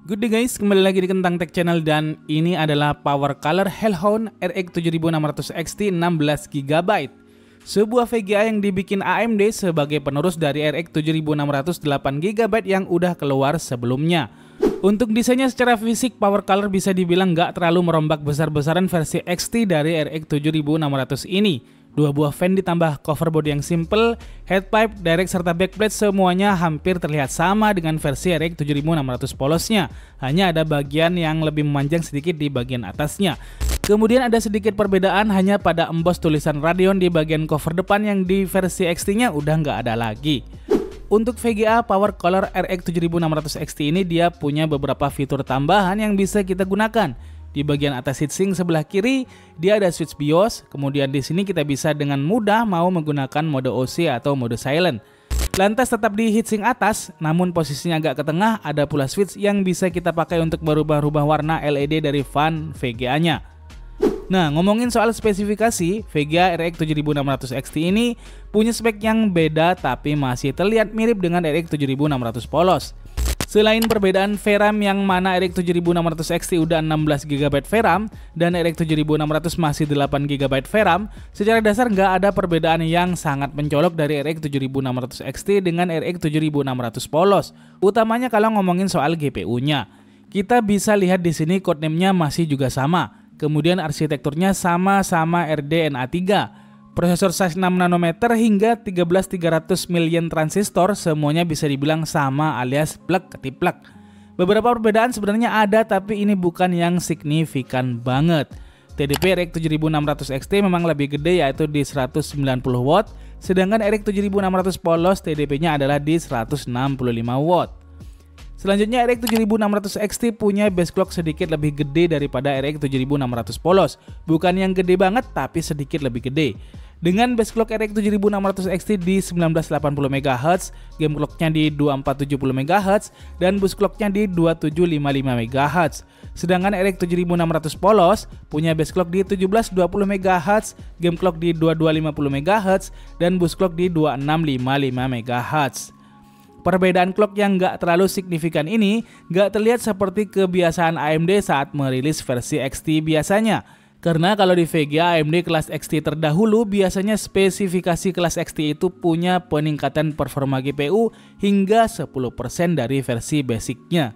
Good day guys, kembali lagi di Kentang Tech Channel dan ini adalah Power Color Hellhound RX 7600 XT 16GB. Sebuah VGA yang dibikin AMD sebagai penerus dari RX 7600 8GB yang udah keluar sebelumnya. Untuk desainnya secara fisik, Power Color bisa dibilang nggak terlalu merombak besar-besaran versi XT dari RX 7600 ini. Dua buah fan ditambah coverboard yang simple, headpipe, direct serta backplate semuanya hampir terlihat sama dengan versi RX 7600 polosnya. Hanya ada bagian yang lebih memanjang sedikit di bagian atasnya. Kemudian ada sedikit perbedaan hanya pada emboss tulisan Radeon di bagian cover depan yang di versi XT-nya udah nggak ada lagi. Untuk VGA Power Color RX 7600 XT ini dia punya beberapa fitur tambahan yang bisa kita gunakan. Di bagian atas heatsink sebelah kiri, dia ada switch BIOS, kemudian di sini kita bisa dengan mudah mau menggunakan mode OC atau mode silent. Lantas tetap di heatsink atas, namun posisinya agak ke tengah, ada pula switch yang bisa kita pakai untuk berubah-ubah warna LED dari fan VGA-nya. Nah, ngomongin soal spesifikasi, VGA RX 7600 XT ini punya spek yang beda tapi masih terlihat mirip dengan RX 7600 polos. Selain perbedaan VRAM yang mana RX 7600 XT udah 16GB VRAM dan RX 7600 masih 8GB VRAM, secara dasar nggak ada perbedaan yang sangat mencolok dari RX 7600 XT dengan RX 7600 polos. Utamanya kalau ngomongin soal GPU-nya. Kita bisa lihat di sini codename-nya masih juga sama. Kemudian arsitekturnya sama-sama RDNA3. Prosesor size 6 nanometer hingga 13300 million transistor semuanya bisa dibilang sama alias plug ketiplek. Beberapa perbedaan sebenarnya ada tapi ini bukan yang signifikan banget. TDP RX 7600 XT memang lebih gede yaitu di 190 watt, sedangkan RX 7600 polos TDP-nya adalah di 165 watt. Selanjutnya RX 7600 XT punya base clock sedikit lebih gede daripada RX 7600 polos. Bukan yang gede banget tapi sedikit lebih gede. Dengan base clock RX 7600 XT di 1980 MHz, game clocknya di 2470 MHz, dan boost clocknya di 2755 MHz. Sedangkan RX 7600 polos punya base clock di 1720 MHz, game clock di 2250 MHz, dan boost clock di 2655 MHz. Perbedaan clock yang nggak terlalu signifikan ini nggak terlihat seperti kebiasaan AMD saat merilis versi XT biasanya. Karena kalau di VGA AMD kelas XT terdahulu biasanya spesifikasi kelas XT itu punya peningkatan performa GPU hingga 10% dari versi basicnya.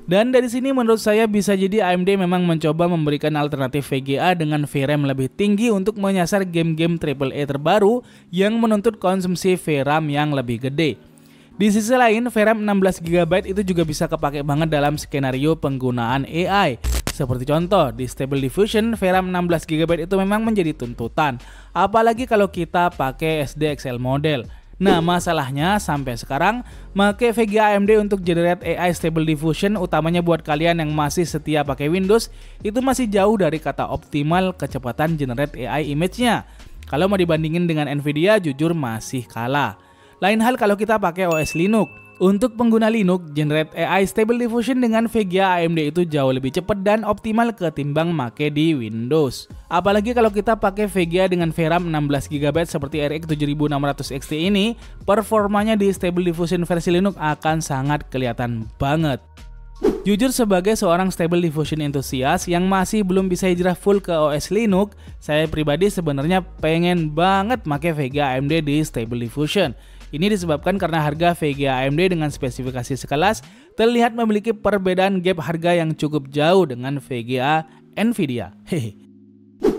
Dan dari sini menurut saya bisa jadi AMD memang mencoba memberikan alternatif VGA dengan VRAM lebih tinggi untuk menyasar game-game AAA terbaru yang menuntut konsumsi VRAM yang lebih gede. Di sisi lain, VRAM 16GB itu juga bisa kepake banget dalam skenario penggunaan AI. Seperti contoh, di Stable Diffusion, VRAM 16GB itu memang menjadi tuntutan. Apalagi kalau kita pakai SDXL model. Nah, masalahnya sampai sekarang, pakai VGA AMD untuk generate AI Stable Diffusion, utamanya buat kalian yang masih setia pakai Windows, itu masih jauh dari kata optimal kecepatan generate AI image-nya. Kalau mau dibandingin dengan Nvidia, jujur masih kalah. Lain hal kalau kita pakai OS Linux. Untuk pengguna Linux, generate AI Stable Diffusion dengan VGA AMD itu jauh lebih cepat dan optimal ketimbang make di Windows. Apalagi kalau kita pakai VGA dengan VRAM 16GB seperti RX 7600 XT ini, performanya di Stable Diffusion versi Linux akan sangat kelihatan banget. Jujur sebagai seorang Stable Diffusion enthusiast yang masih belum bisa hijrah full ke OS Linux, saya pribadi sebenarnya pengen banget make VGA AMD di Stable Diffusion. Ini disebabkan karena harga VGA AMD dengan spesifikasi sekelas terlihat memiliki perbedaan gap harga yang cukup jauh dengan VGA Nvidia.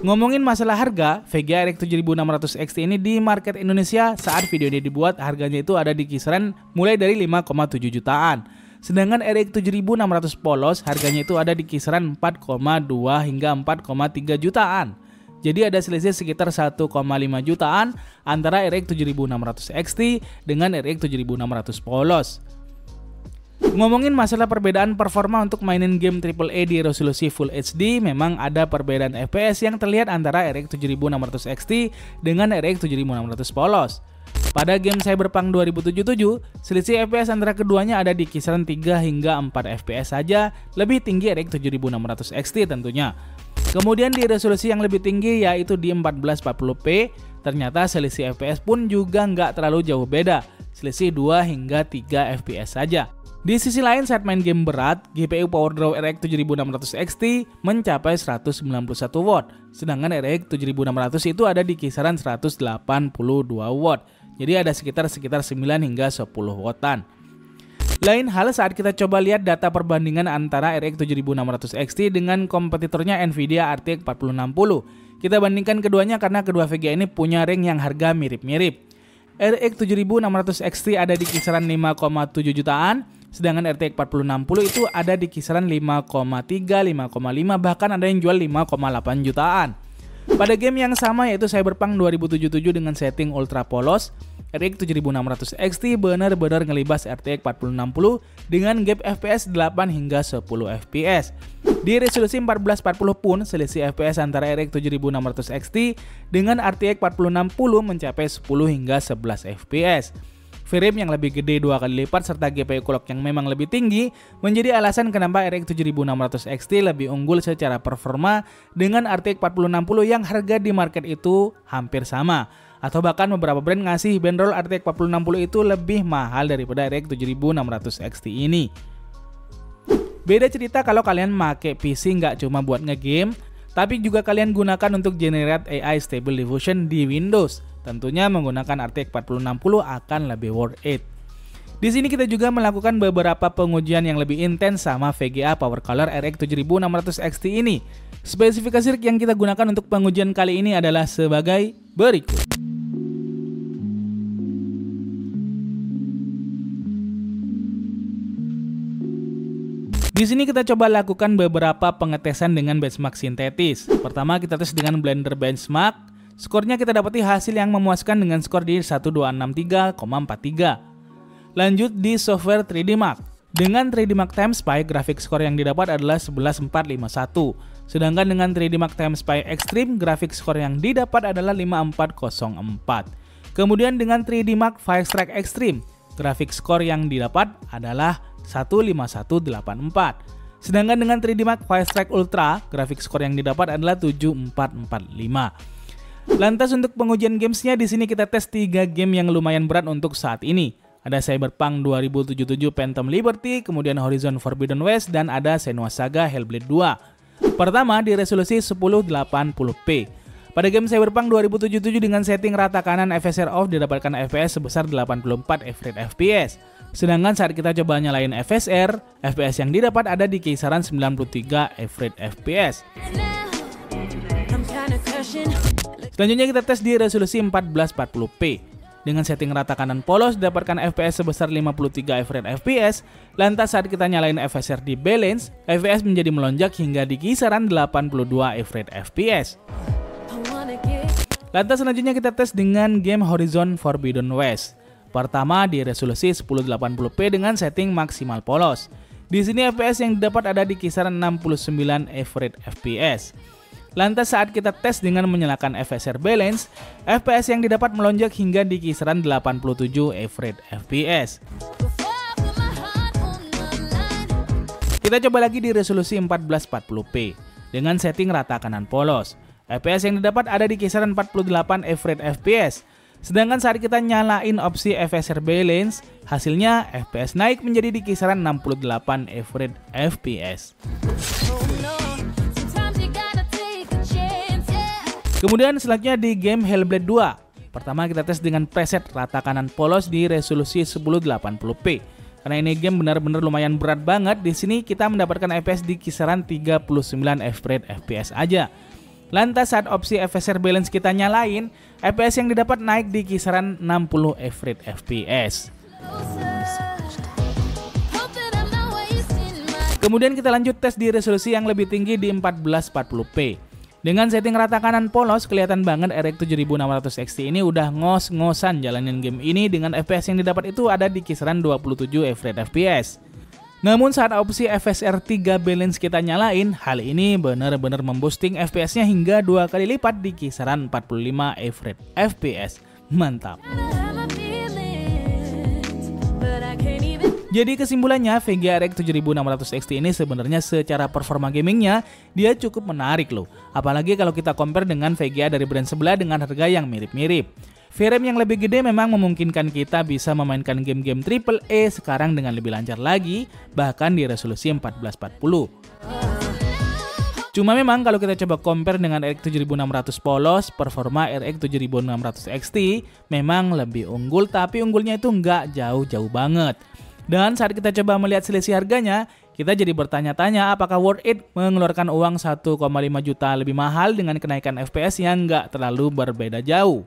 Ngomongin masalah harga, VGA RX 7600 XT ini di market Indonesia saat video ini dibuat harganya itu ada di kisaran mulai dari 5,7 jutaan. Sedangkan RX 7600 polos harganya itu ada di kisaran 4,2 hingga 4,3 jutaan. Jadi ada selisih sekitar 1,5 jutaan antara RX 7600 XT dengan RX 7600 polos. Ngomongin masalah perbedaan performa untuk mainin game AAA di resolusi Full HD, memang ada perbedaan FPS yang terlihat antara RX 7600 XT dengan RX 7600 polos. Pada game Cyberpunk 2077, selisih FPS antara keduanya ada di kisaran 3 hingga 4 FPS saja, lebih tinggi RX 7600 XT tentunya. Kemudian di resolusi yang lebih tinggi yaitu di 1440p, ternyata selisih FPS pun juga nggak terlalu jauh beda, selisih 2 hingga 3 FPS saja. Di sisi lain saat main game berat, GPU PowerDraw RX 7600 XT mencapai 191 watt, sedangkan RX 7600 itu ada di kisaran 182 watt. Jadi ada sekitar 9 hingga 10 wattan. Lain hal saat kita coba lihat data perbandingan antara RX 7600 XT dengan kompetitornya Nvidia RTX 4060. Kita bandingkan keduanya karena kedua VGA ini punya rank yang harga mirip-mirip. RX 7600 XT ada di kisaran 5,7 jutaan, sedangkan RTX 4060 itu ada di kisaran 5,3, 5,5, bahkan ada yang jual 5,8 jutaan. Pada game yang sama yaitu Cyberpunk 2077 dengan setting ultra polos, RX 7600 XT benar-benar ngelibas RTX 4060 dengan gap FPS 8 hingga 10 FPS. Di resolusi 1440 pun selisih FPS antara RX 7600 XT dengan RTX 4060 mencapai 10 hingga 11 FPS. VRAM yang lebih gede 2 kali lipat serta GPU clock yang memang lebih tinggi menjadi alasan kenapa RX 7600 XT lebih unggul secara performa dengan RTX 4060 yang harga di market itu hampir sama. Atau bahkan beberapa brand ngasih bandrol RTX 4060 itu lebih mahal daripada RX 7600 XT ini. Beda cerita kalau kalian make PC nggak cuma buat ngegame, tapi juga kalian gunakan untuk generate AI Stable Diffusion di Windows. Tentunya menggunakan RTX 4060 akan lebih worth it. Di sini kita juga melakukan beberapa pengujian yang lebih intens sama VGA PowerColor RX 7600 XT ini. Spesifikasi yang kita gunakan untuk pengujian kali ini adalah sebagai berikut. Di sini kita coba lakukan beberapa pengetesan dengan benchmark sintetis. Pertama kita tes dengan Blender Benchmark. Skornya kita dapati hasil yang memuaskan dengan skor di 1263,43. Lanjut di software 3D Mark. Dengan 3D Mark Timespy, grafik skor yang didapat adalah 11451. Sedangkan dengan 3D Mark Timespy Extreme, grafik skor yang didapat adalah 5404. Kemudian dengan 3D Mark Firestrike Extreme, grafik skor yang didapat adalah 15184. Sedangkan dengan 3D Mark Firestrike Ultra, grafik skor yang didapat adalah 7445. Lantas untuk pengujian gamesnya di sini kita tes 3 game yang lumayan berat untuk saat ini. Ada Cyberpunk 2077 Phantom Liberty, kemudian Horizon Forbidden West, dan ada Senua Saga Hellblade 2. Pertama di resolusi 1080p. Pada game Cyberpunk 2077 dengan setting rata kanan FSR off didapatkan FPS sebesar 84 frame FPS. Sedangkan saat kita coba nyalain FSR, FPS yang didapat ada di kisaran 93 frame FPS. Selanjutnya kita tes di resolusi 1440p. Dengan setting rata kanan polos didapatkan FPS sebesar 53 frame FPS. Lantas saat kita nyalain FSR di balance, FPS menjadi melonjak hingga di kisaran 82 frame FPS. Lantas selanjutnya kita tes dengan game Horizon Forbidden West. Pertama di resolusi 1080p dengan setting maksimal polos. Di sini FPS yang didapat ada di kisaran 69 frame FPS. Lantas saat kita tes dengan menyalakan FSR Balance, FPS yang didapat melonjak hingga di kisaran 87 frame FPS. Kita coba lagi di resolusi 1440p dengan setting rata kanan polos. FPS yang didapat ada di kisaran 48 frame FPS. Sedangkan saat kita nyalain opsi FSR Balance, hasilnya FPS naik menjadi di kisaran 68 frame FPS. Kemudian selanjutnya di game Hellblade 2. Pertama kita tes dengan preset rata kanan polos di resolusi 1080p. Karena ini game benar-benar lumayan berat banget, di sini kita mendapatkan FPS di kisaran 39 frame FPS aja. Lantas saat opsi FSR Balance kita nyalain, FPS yang didapat naik di kisaran 60 frame FPS. Kemudian kita lanjut tes di resolusi yang lebih tinggi di 1440p. Dengan setting rata kanan polos, kelihatan banget RX 7600 XT ini udah ngos-ngosan jalanin game ini dengan FPS yang didapat itu ada di kisaran 27 frame FPS. Namun saat opsi FSR 3 Balance kita nyalain, hal ini benar-benar memboosting FPS-nya hingga 2 kali lipat di kisaran 45 frame FPS. Mantap. Jadi kesimpulannya, VGA RX 7600 XT ini sebenarnya secara performa gamingnya dia cukup menarik loh. Apalagi kalau kita compare dengan VGA dari brand sebelah dengan harga yang mirip-mirip. VRAM yang lebih gede memang memungkinkan kita bisa memainkan game-game AAA sekarang dengan lebih lancar lagi, bahkan di resolusi 1440. Cuma memang kalau kita coba compare dengan RX 7600 polos, performa RX 7600 XT memang lebih unggul, tapi unggulnya itu nggak jauh-jauh banget. Dan saat kita coba melihat selisih harganya, kita jadi bertanya-tanya apakah worth it mengeluarkan uang 1,5 juta lebih mahal dengan kenaikan FPS yang nggak terlalu berbeda jauh.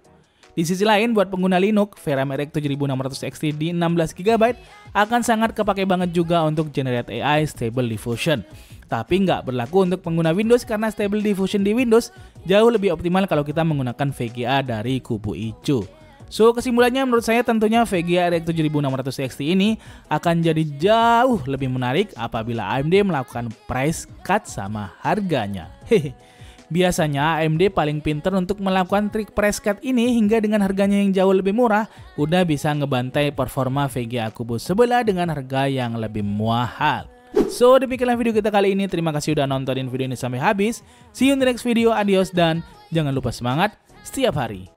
Di sisi lain, buat pengguna Linux, VRAM RX 7600 XT di 16GB akan sangat kepake banget juga untuk generate AI Stable Diffusion. Tapi nggak berlaku untuk pengguna Windows karena Stable Diffusion di Windows jauh lebih optimal kalau kita menggunakan VGA dari kubu Ichu. So, kesimpulannya menurut saya tentunya VGA RX 7600 XT ini akan jadi jauh lebih menarik apabila AMD melakukan price cut sama harganya. Hehe. Biasanya AMD paling pinter untuk melakukan trik price cut ini hingga dengan harganya yang jauh lebih murah, udah bisa ngebantai performa VGA kubu sebelah dengan harga yang lebih mahal. So, demikianlah video kita kali ini. Terima kasih udah nontonin video ini sampai habis. See you in the next video. Adios dan jangan lupa semangat setiap hari.